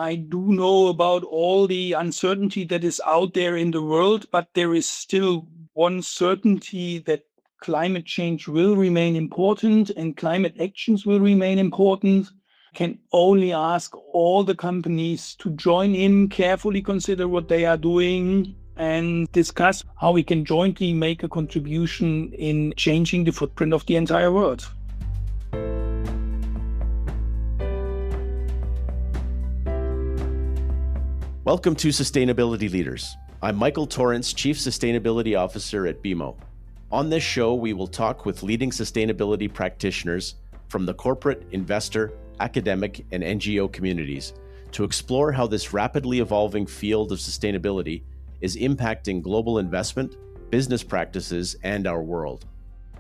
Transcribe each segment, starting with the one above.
I do know about all the uncertainty that is out there in the world, but there is still one certainty that climate change will remain important and climate actions will remain important. Can only ask all the companies to join in, carefully consider what they are doing, and discuss how we can jointly make a contribution in changing the footprint of the entire world. Welcome to Sustainability Leaders. I'm Michael Torrance, Chief Sustainability Officer at BMO. On this show, we will talk with leading sustainability practitioners from the corporate, investor, academic, and NGO communities to explore how this rapidly evolving field of sustainability is impacting global investment, business practices, and our world.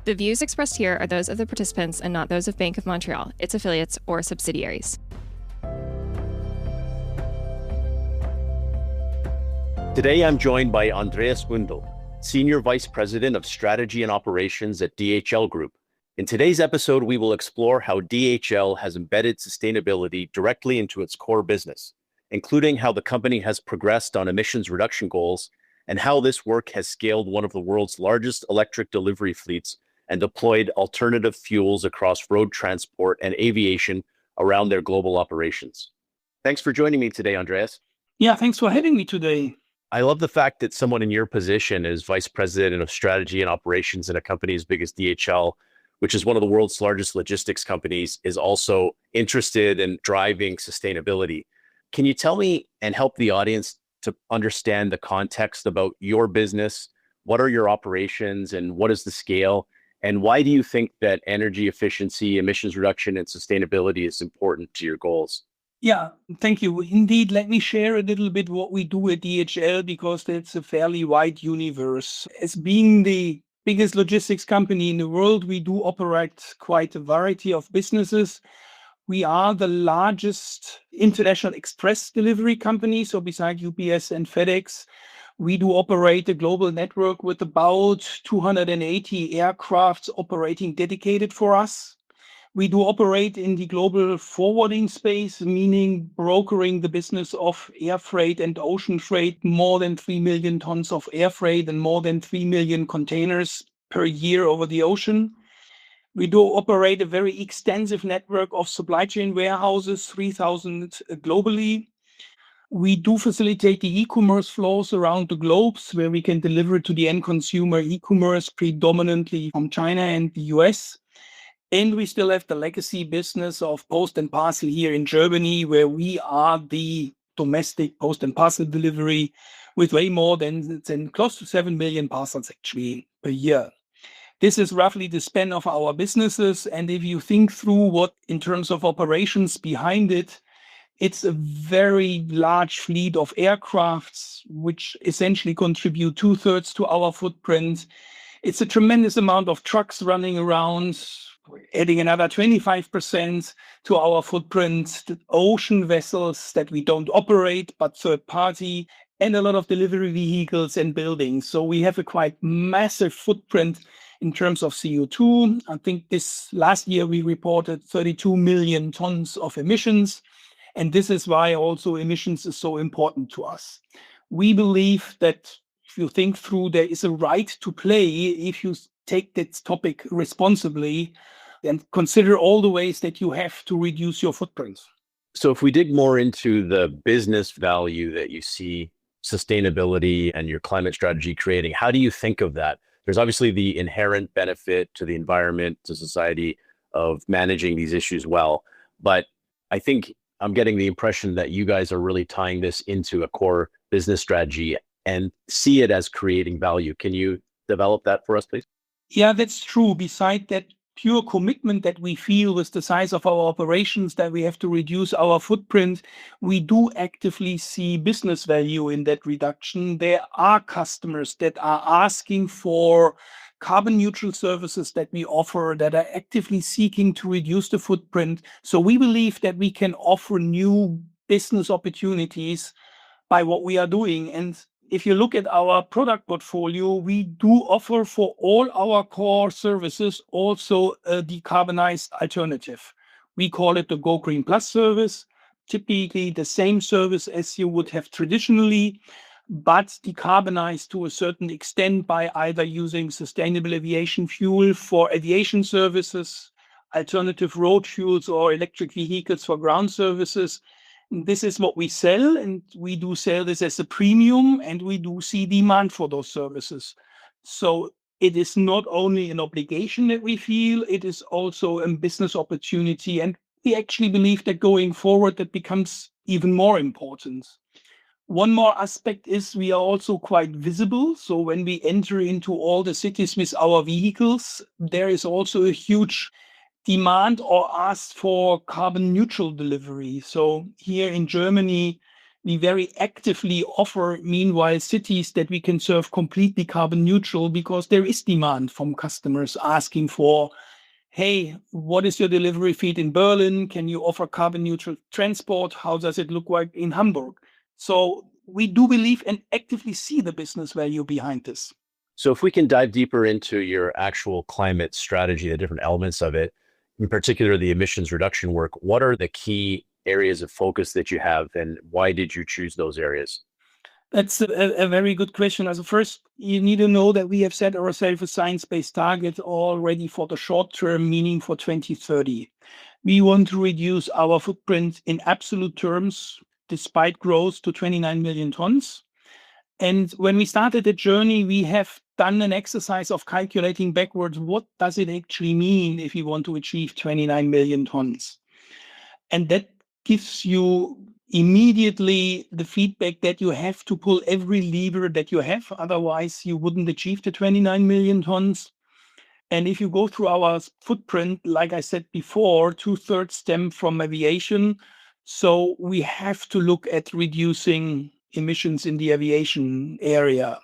The views expressed here are those of the participants and not those of Bank of Montreal, its affiliates, or subsidiaries. Today, I'm joined by Andreas Mündel, Senior Vice President of Strategy and Operations at DHL Group. In today's episode, we will explore how DHL has embedded sustainability directly into its core business, including how the company has progressed on emissions reduction goals and how this work has scaled one of the world's largest electric delivery fleets and deployed alternative fuels across road transport and aviation around their global operations. Thanks for joining me today, Andreas. Yeah, thanks for having me today. I love the fact that someone in your position as Vice President of Strategy and Operations in a company as big as DHL, which is one of the world's largest logistics companies, is also interested in driving sustainability. Can you tell me and help the audience to understand the context about your business? What are your operations and what is the scale? And why do you think that energy efficiency, emissions reduction, and sustainability is important to your goals? Yeah, thank you. Indeed, let me share a little bit what we do at DHL because it's a fairly wide universe. As being the biggest logistics company in the world, we do operate quite a variety of businesses. We are the largest international express delivery company. So besides UPS and FedEx, we do operate a global network with about 280 aircrafts operating dedicated for us. We do operate in the global forwarding space, meaning brokering the business of air freight and ocean freight, more than 3 million tons of air freight and more than 3 million containers per year over the ocean. We do operate a very extensive network of supply chain warehouses, 3,000 globally. We do facilitate the e-commerce flows around the globe where we can deliver to the end consumer e-commerce predominantly from China and the US. And we still have the legacy business of post and parcel here in Germany, where we are the domestic post and parcel delivery with way more than close to 7 million parcels actually per year. This is roughly the span of our businesses. And if you think through what in terms of operations behind it, it's a very large fleet of aircrafts, which essentially contribute 2/3 to our footprint. It's a tremendous amount of trucks running around, adding another 25% to our footprint, the ocean vessels that we don't operate, but third party, and a lot of delivery vehicles and buildings. So we have a quite massive footprint in terms of CO2. I think this last year we reported 32 million tons of emissions. And this is why also emissions is so important to us. We believe that if you think through, there is a right to play if you take this topic responsibly and consider all the ways that you have to reduce your footprint. So if we dig more into the business value that you see sustainability and your climate strategy creating, how do you think of that? There's obviously the inherent benefit to the environment, to society of managing these issues well. But I think I'm getting the impression that you guys are really tying this into a core business strategy and see it as creating value. Can you develop that for us, please? Yeah, that's true. Beside that pure commitment that we feel with the size of our operations that we have to reduce our footprint, we do actively see business value in that reduction. There are customers that are asking for carbon neutral services that we offer that are actively seeking to reduce the footprint. So we believe that we can offer new business opportunities by what we are doing. And if you look at our product portfolio, we do offer for all our core services also a decarbonized alternative. We call it the Go Green Plus service. typically the same service as you would have traditionally, but decarbonized to a certain extent by either using sustainable aviation fuel for aviation services, alternative road fuels, or electric vehicles for ground services. This is what we sell, and we do sell this as a premium, and we do see demand for those services. So it is not only an obligation that we feel, it is also a business opportunity. And we actually believe that going forward, that becomes even more important. One more aspect is we are also quite visible. So when we enter into all the cities with our vehicles, there is also a huge demand or ask for carbon neutral delivery. So here in Germany, we very actively offer, meanwhile, cities that we can serve completely carbon neutral because there is demand from customers asking for, hey, what is your delivery feed in Berlin? Can you offer carbon neutral transport? How does it look like in Hamburg? So we do believe and actively see the business value behind this. So if we can dive deeper into your actual climate strategy, the different elements of it, in particular the emissions reduction work, what are the key areas of focus that you have, and why did you choose those areas? That's a very good question. As first, you need to know that we have set ourselves a science-based target already for the short term, meaning for 2030. We want to reduce our footprint in absolute terms, despite growth, to 29 million tons. And when we started the journey, we have done an exercise of calculating backwards, what does it actually mean if you want to achieve 29 million tons? And that gives you immediately the feedback that you have to pull every lever that you have. Otherwise, you wouldn't achieve the 29 million tons. And if you go through our footprint, like I said before, 2/3 stem from aviation. So we have to look at reducing emissions in the aviation area.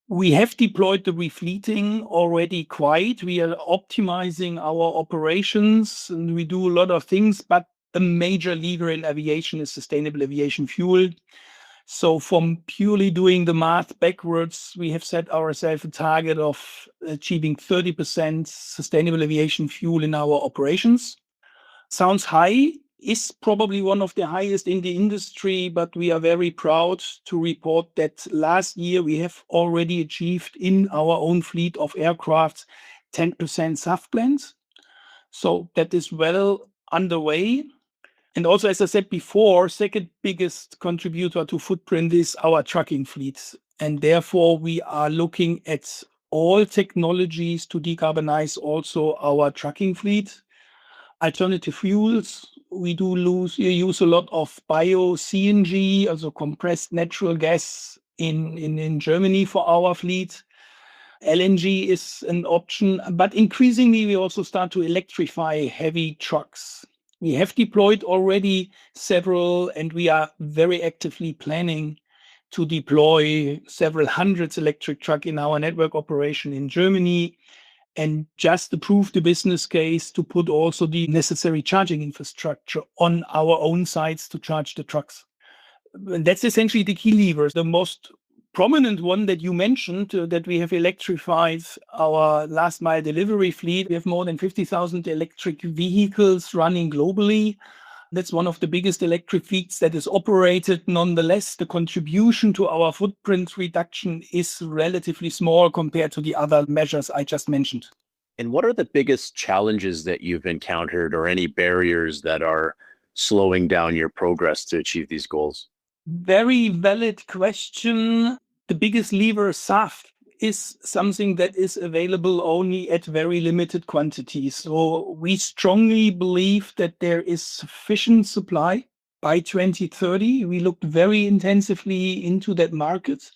We have deployed the refleeting already quite. We are optimizing our operations and we do a lot of things, but the major lever in aviation is sustainable aviation fuel. So from purely doing the math backwards, we have set ourselves a target of achieving 30% sustainable aviation fuel in our operations. Sounds high, is probably one of the highest in the industry, but we are very proud to report that last year we have already achieved in our own fleet of aircraft 10% SAF blends. So that is well underway. And also, as I said before, second biggest contributor to footprint is our trucking fleet. And therefore, we are looking at all technologies to decarbonize also our trucking fleet. Alternative fuels, we use a lot of bio CNG, also compressed natural gas in Germany for our fleet. LNG is an option, but increasingly we also start to electrify heavy trucks. We have deployed already several, and we are very actively planning to deploy several hundreds electric truck in our network operation in Germany, and just to prove the business case to put also the necessary charging infrastructure on our own sites to charge the trucks. And that's essentially the key levers. The most prominent one that you mentioned, that we have electrified our last mile delivery fleet. We have more than 50,000 electric vehicles running globally. That's one of the biggest electric fleets that is operated. Nonetheless, the contribution to our footprint reduction is relatively small compared to the other measures I just mentioned. And what are the biggest challenges that you've encountered, or any barriers that are slowing down your progress to achieve these goals? Very valid question. The biggest lever, SAF, is something that is available only at very limited quantities. So we strongly believe that there is sufficient supply by 2030. We looked very intensively into that market.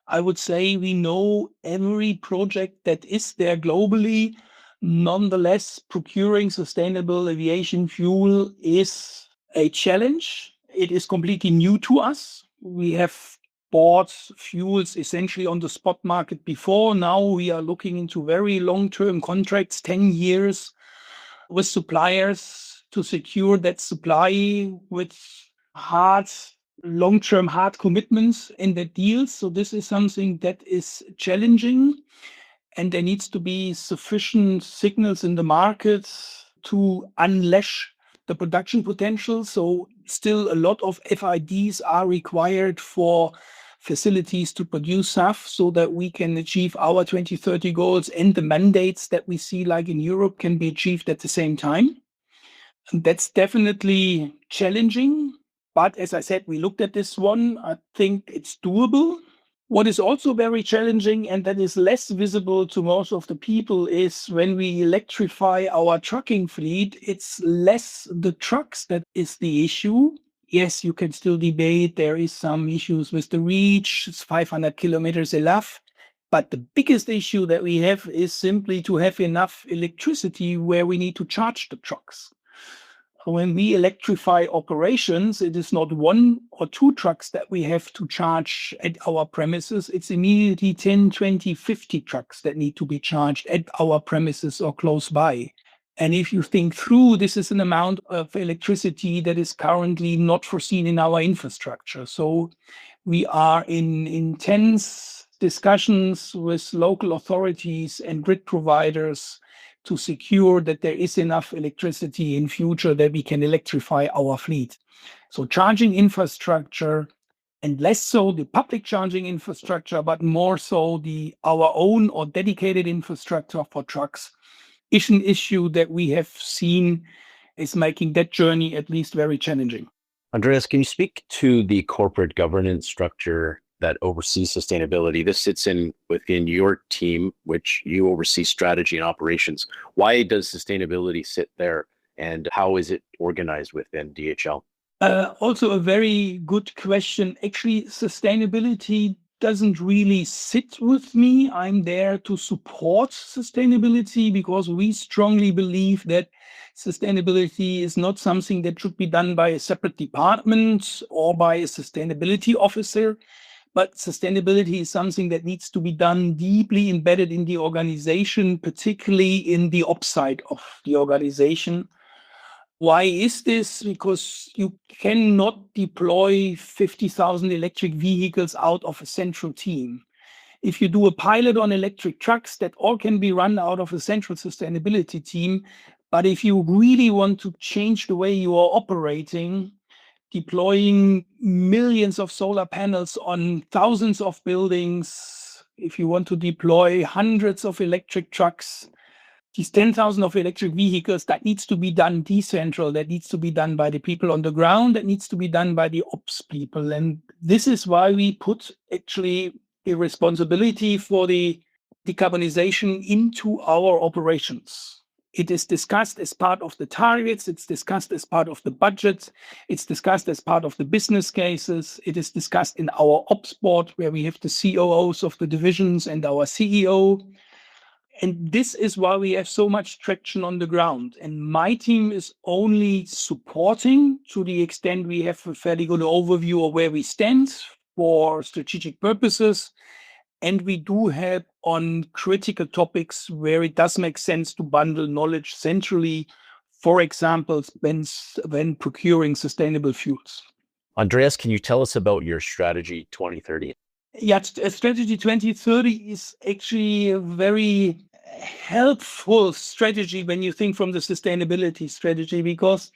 I would say we know every project that is there globally. Nonetheless, procuring sustainable aviation fuel is a challenge. It is completely new to us. We have bought fuels essentially on the spot market before. Now we are looking into very long-term contracts, 10 years, with suppliers to secure that supply with long-term hard commitments in the deals. So this is something that is challenging, and there needs to be sufficient signals in the market to unleash the production potential. So still a lot of FIDs are required for facilities to produce SAF so that we can achieve our 2030 goals, and the mandates that we see like in Europe can be achieved at the same time. And that's definitely challenging. But as I said, we looked at this one. I think it's doable. What is also very challenging, and that is less visible to most of the people, is when we electrify our trucking fleet, it's less the trucks that is the issue. Yes, you can still debate. There is some issues with the reach. It's 500 kilometers enough. But the biggest issue that we have is simply to have enough electricity where we need to charge the trucks. When we electrify operations, it is not one or two trucks that we have to charge at our premises. It's immediately 10, 20, 50 trucks that need to be charged at our premises or close by. And if you think through, this is an amount of electricity that is currently not foreseen in our infrastructure. So we are in intense discussions with local authorities and grid providers to secure that there is enough electricity in future that we can electrify our fleet. So charging infrastructure, and less so the public charging infrastructure, but more so our own or dedicated infrastructure for trucks, is an issue that we have seen is making that journey at least very challenging. Andreas, can you speak to the corporate governance structure that oversees sustainability? This sits within your team, which you oversee strategy and operations. Why does sustainability sit there, and how is it organized within DHL? Also a very good question. Actually, sustainability doesn't really sit with me. I'm there to support sustainability because we strongly believe that sustainability is not something that should be done by a separate department or by a sustainability officer. But sustainability is something that needs to be done deeply embedded in the organization, particularly in the ops side of the organization. Why is this? Because you cannot deploy 50,000 electric vehicles out of a central team. If you do a pilot on electric trucks, that all can be run out of a central sustainability team. But if you really want to change the way you are operating, deploying millions of solar panels on thousands of buildings, if you want to deploy hundreds of electric trucks, these 10,000 of electric vehicles, that needs to be done decentral, that needs to be done by the people on the ground, that needs to be done by the ops people. And this is why we put actually a responsibility for the decarbonization into our operations. It is discussed as part of the targets, it's discussed as part of the budget, it's discussed as part of the business cases, it is discussed in our ops board where we have the COOs of the divisions and our CEO. And this is why we have so much traction on the ground. And my team is only supporting to the extent we have a fairly good overview of where we stand for strategic purposes. And we do help on critical topics where it does make sense to bundle knowledge centrally, for example, when procuring sustainable fuels. Andreas, can you tell us about your strategy 2030? Yeah, strategy 2030 is actually a very helpful strategy when you think from the sustainability strategy, because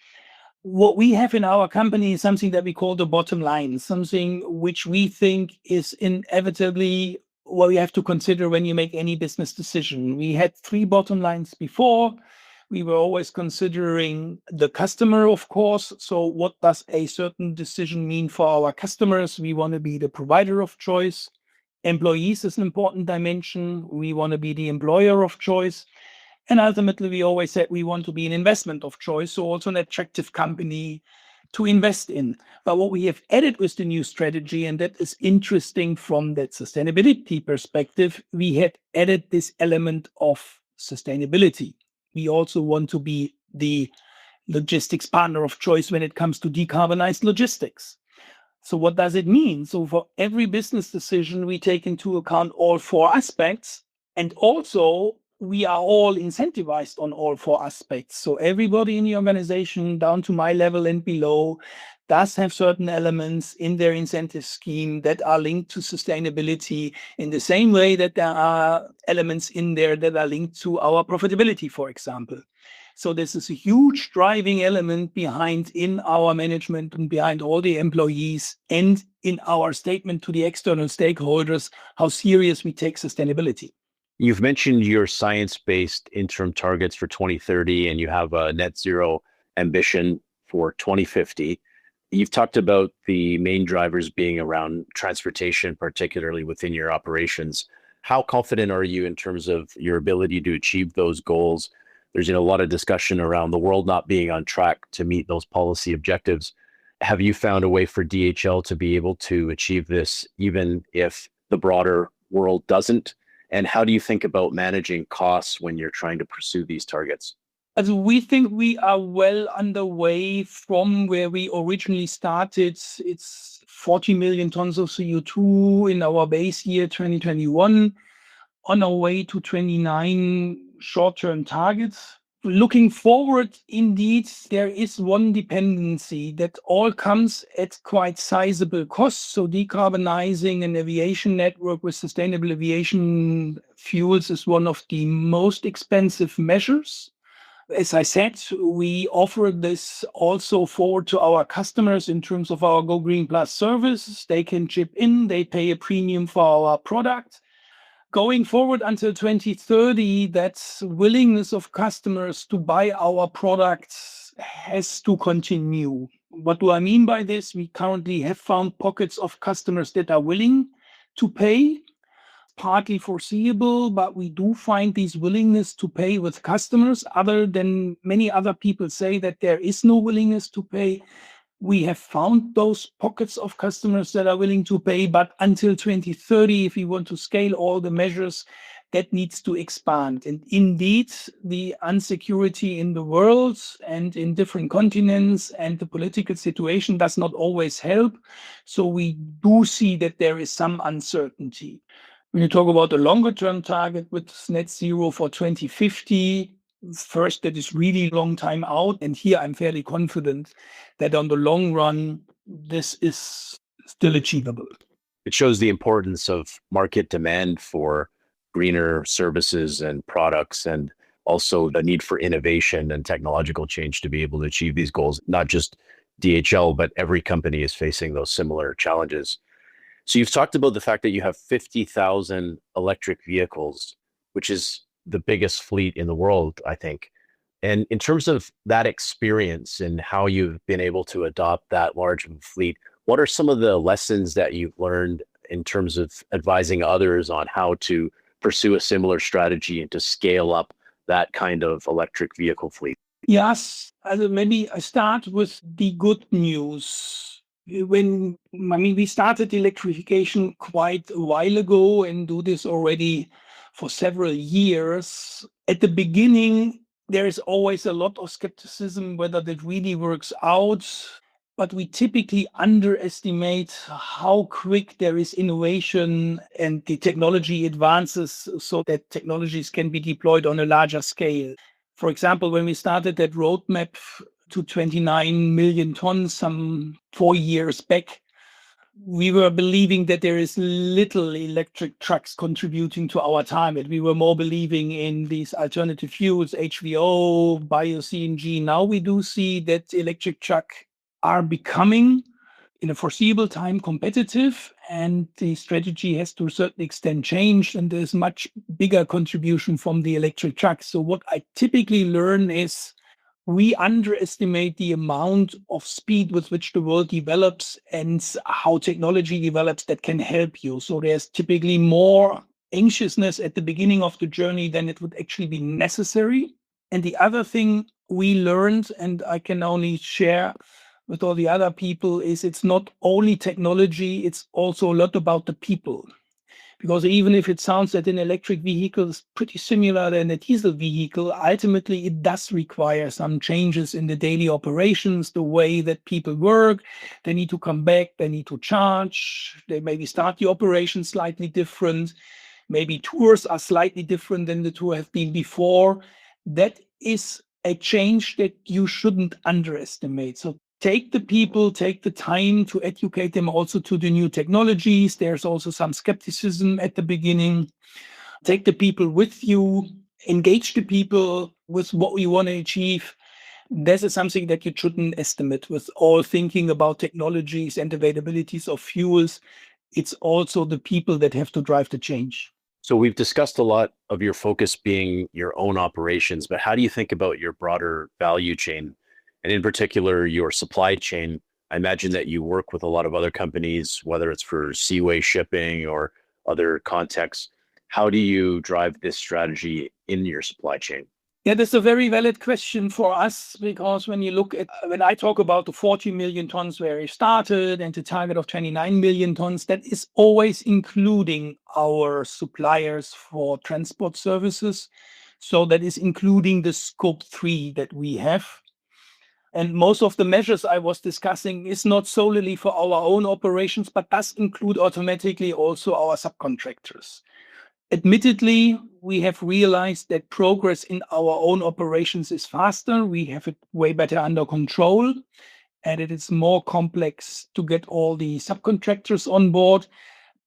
what we have in our company is something that we call the bottom line, something which we think is inevitably what we have to consider when you make any business decision. We had 3 bottom lines before. We were always considering the customer, of course. So what does a certain decision mean for our customers? We want to be the provider of choice. Employees is an important dimension. We want to be the employer of choice. And ultimately, we always said we want to be an investment of choice, so also an attractive company to invest in. But what we have added with the new strategy, and that is interesting from that sustainability perspective, we had added this element of sustainability. We also want to be the logistics partner of choice when it comes to decarbonized logistics. So what does it mean? So for every business decision, we take into account all 4 aspects, and also we are all incentivized on all 4 aspects. So everybody in the organization, down to my level and below, does have certain elements in their incentive scheme that are linked to sustainability in the same way that there are elements in there that are linked to our profitability, for example. So this is a huge driving element behind in our management and behind all the employees and in our statement to the external stakeholders, how serious we take sustainability. You've mentioned your science-based interim targets for 2030, and you have a net zero ambition for 2050. You've talked about the main drivers being around transportation, particularly within your operations. How confident are you in terms of your ability to achieve those goals? There's a lot of discussion around the world not being on track to meet those policy objectives. Have you found a way for DHL to be able to achieve this, even if the broader world doesn't? And how do you think about managing costs when you're trying to pursue these targets? As we think we are well underway from where we originally started. It's 40 million tons of CO2 in our base year 2021, on our way to 29 short-term targets. Looking forward, indeed, there is one dependency that all comes at quite sizable costs. So decarbonizing an aviation network with sustainable aviation fuels is one of the most expensive measures. As I said, we offer this also forward to our customers in terms of our Go Green Plus service. They can chip in, they pay a premium for our product. Going forward until 2030, that willingness of customers to buy our products has to continue. What do I mean by this? We currently have found pockets of customers that are willing to pay, partly foreseeable, but we do find these willingness to pay with customers. Other than many other people say that there is no willingness to pay, we have found those pockets of customers that are willing to pay, but until 2030, if we want to scale all the measures, that needs to expand. And indeed, the insecurity in the world and in different continents and the political situation does not always help. So we do see that there is some uncertainty. When you talk about the longer term target with net zero for 2050, first, that is really long time out. And here I'm fairly confident that on the long run, this is still achievable. It shows the importance of market demand for greener services and products, and also the need for innovation and technological change to be able to achieve these goals. Not just DHL, but every company is facing those similar challenges. So you've talked about the fact that you have 50,000 electric vehicles, which is the biggest fleet in the world, I think. And in terms of that experience and how you've been able to adopt that large of a fleet, what are some of the lessons that you've learned in terms of advising others on how to pursue a similar strategy and to scale up that kind of electric vehicle fleet? Yes, maybe I start with the good news. We started electrification quite a while ago and do this already for several years. At the beginning, there is always a lot of skepticism whether that really works out, but we typically underestimate how quick there is innovation and the technology advances so that technologies can be deployed on a larger scale. For example, when we started that roadmap to 29 million tons some 4 years back, we were believing that there is little electric trucks contributing to our target. We were more believing in these alternative fuels, HVO, bio-CNG. Now we do see that electric trucks are becoming, in a foreseeable time, competitive, and the strategy has to a certain extent changed, and there's much bigger contribution from the electric trucks. So what I typically learn is we underestimate the amount of speed with which the world develops and how technology develops that can help you. So there's typically more anxiousness at the beginning of the journey than it would actually be necessary. And the other thing we learned, and I can only share with all the other people, is it's not only technology, it's also a lot about the people. Because even if it sounds that an electric vehicle is pretty similar than a diesel vehicle, ultimately it does require some changes in the daily operations, the way that people work. They need to come back, they need to charge, they maybe start the operation slightly different. Maybe tours are slightly different than the tour have been before. That is a change that you shouldn't underestimate. So take the people, take the time to educate them also to the new technologies. There's also some skepticism at the beginning. Take the people with you engage the people with what we want to achieve. This is something that you shouldn't estimate with all thinking about technologies and availabilities of fuels. It's also the people that have to drive the change. So we've discussed a lot of your focus being your own operations, but how do you think about your broader value chain? And in particular, your supply chain. I imagine that you work with a lot of other companies, whether it's for seaway shipping or other contexts. How do you drive this strategy in your supply chain? Yeah, that's a very valid question for us because when I talk about the 40 million tons where I started and the target of 29 million tons, that is always including our suppliers for transport services. So that is including the scope 3 that we have. And most of the measures I was discussing is not solely for our own operations, but does include automatically also our subcontractors. Admittedly, we have realized that progress in our own operations is faster. We have it way better under control, and it is more complex to get all the subcontractors on board.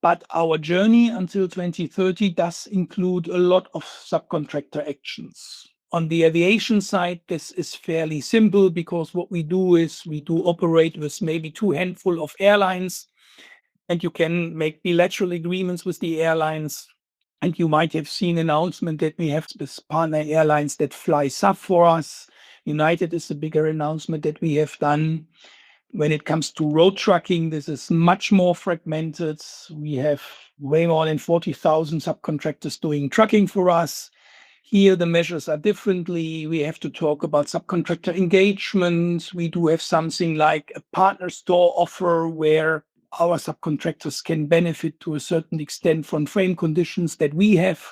But our journey until 2030 does include a lot of subcontractor actions. On the aviation side, this is fairly simple because what we do is we do operate with maybe two handful of airlines, and you can make bilateral agreements with the airlines. And you might have seen an announcement that we have this partner airlines that fly SAF for us. United is a bigger announcement that we have done. When it comes to road trucking, this is much more fragmented. We have way more than 40,000 subcontractors doing trucking for us. Here, the measures are differently. We have to talk about subcontractor engagement. We do have something like a partner store offer where our subcontractors can benefit to a certain extent from frame conditions that we have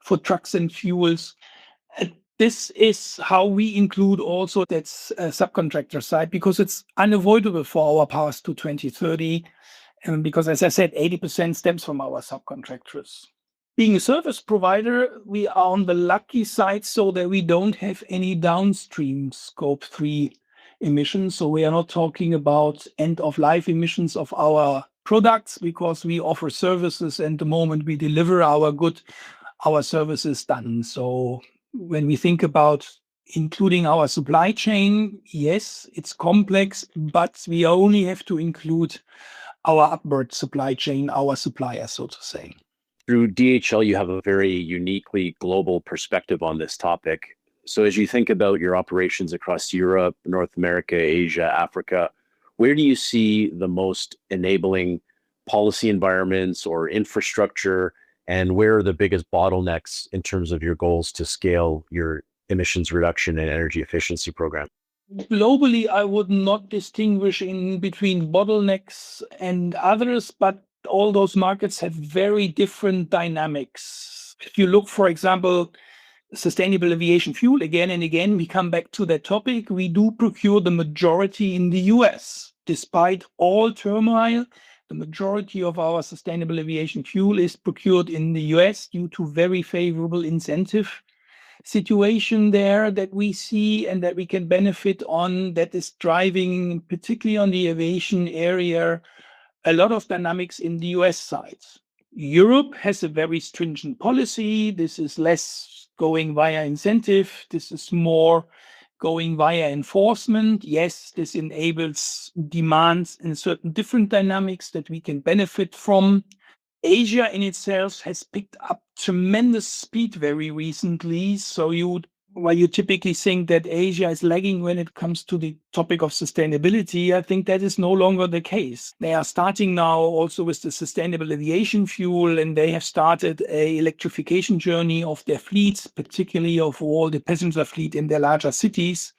for trucks and fuels. This is how we include also that subcontractor side because it's unavoidable for our path to 2030. Because as I said, 80% stems from our subcontractors. Being a service provider, we are on the lucky side so that we don't have any downstream scope 3 emissions. So we are not talking about end of life emissions of our products because we offer services and the moment we deliver our good, our service is done. So when we think about including our supply chain, yes, it's complex, but we only have to include our upward supply chain, our suppliers, so to say. Through DHL, you have a very uniquely global perspective on this topic. So as you think about your operations across Europe, North America, Asia, Africa, where do you see the most enabling policy environments or infrastructure, and where are the biggest bottlenecks in terms of your goals to scale your emissions reduction and energy efficiency program? Globally, I would not distinguish in between bottlenecks and others, but all those markets have very different dynamics. If you look, for example, sustainable aviation fuel, again and again, we come back to that topic. We do procure the majority in the US. Despite all turmoil, the majority of our sustainable aviation fuel is procured in the US due to very favorable incentive situation there that we see and that we can benefit on, that is driving, particularly on the aviation area, a lot of dynamics in the US side. Europe has a very stringent policy. This is less going via incentive. This is more going via enforcement. Yes, this enables demands in certain different dynamics that we can benefit from. Asia in itself has picked up tremendous speed very recently. So while you typically think that Asia is lagging when it comes to the topic of sustainability, I think that is no longer the case. They are starting now also with the sustainable aviation fuel, and they have started a electrification journey of their fleets, particularly of all the passenger fleet in their larger cities.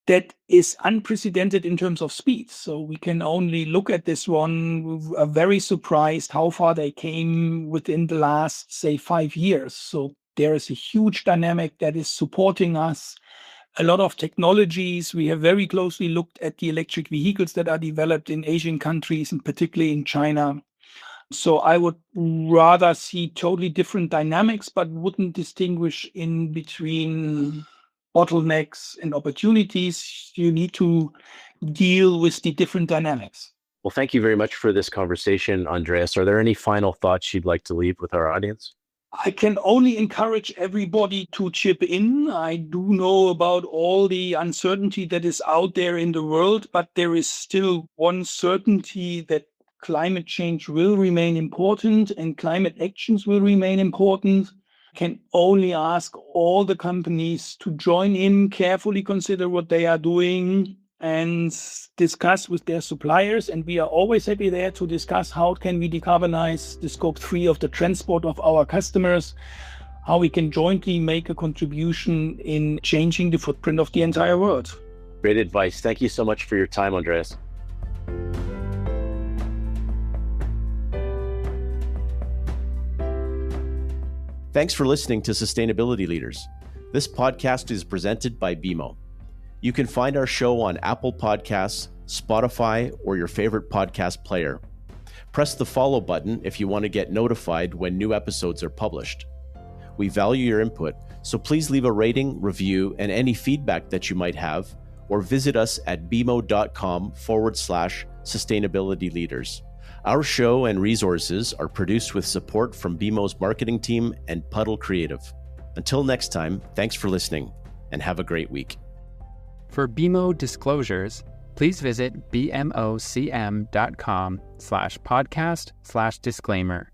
That is unprecedented in terms of speed. So we can only look at this one. We are very surprised how far they came within the last, say, 5 years. So there is a huge dynamic that is supporting us. A lot of technologies. We have very closely looked at the electric vehicles that are developed in Asian countries and particularly in China. So I would rather see totally different dynamics, but wouldn't distinguish in between bottlenecks and opportunities. You need to deal with the different dynamics. Well, thank you very much for this conversation, Andreas. Are there any final thoughts you'd like to leave with our audience? I can only encourage everybody to chip in. I do know about all the uncertainty that is out there in the world, but there is still one certainty that climate change will remain important and climate actions will remain important. Can only ask all the companies to join in, carefully consider what they are doing, and discuss with their suppliers. And we are always happy there to discuss how can we decarbonize the scope 3 of the transport of our customers, how we can jointly make a contribution in changing the footprint of the entire world. Great advice. Thank you so much for your time, Andreas. Thanks for listening to Sustainability Leaders. This podcast is presented by BMO. You can find our show on Apple Podcasts, Spotify, or your favorite podcast player. Press the follow button if you want to get notified when new episodes are published. We value your input, so please leave a rating, review, and any feedback that you might have, or visit us at bmo.com/sustainability leaders. Our show and resources are produced with support from BMO's marketing team and Puddle Creative. Until next time, thanks for listening and have a great week. For BMO disclosures, please visit bmocm.com/podcast/disclaimer.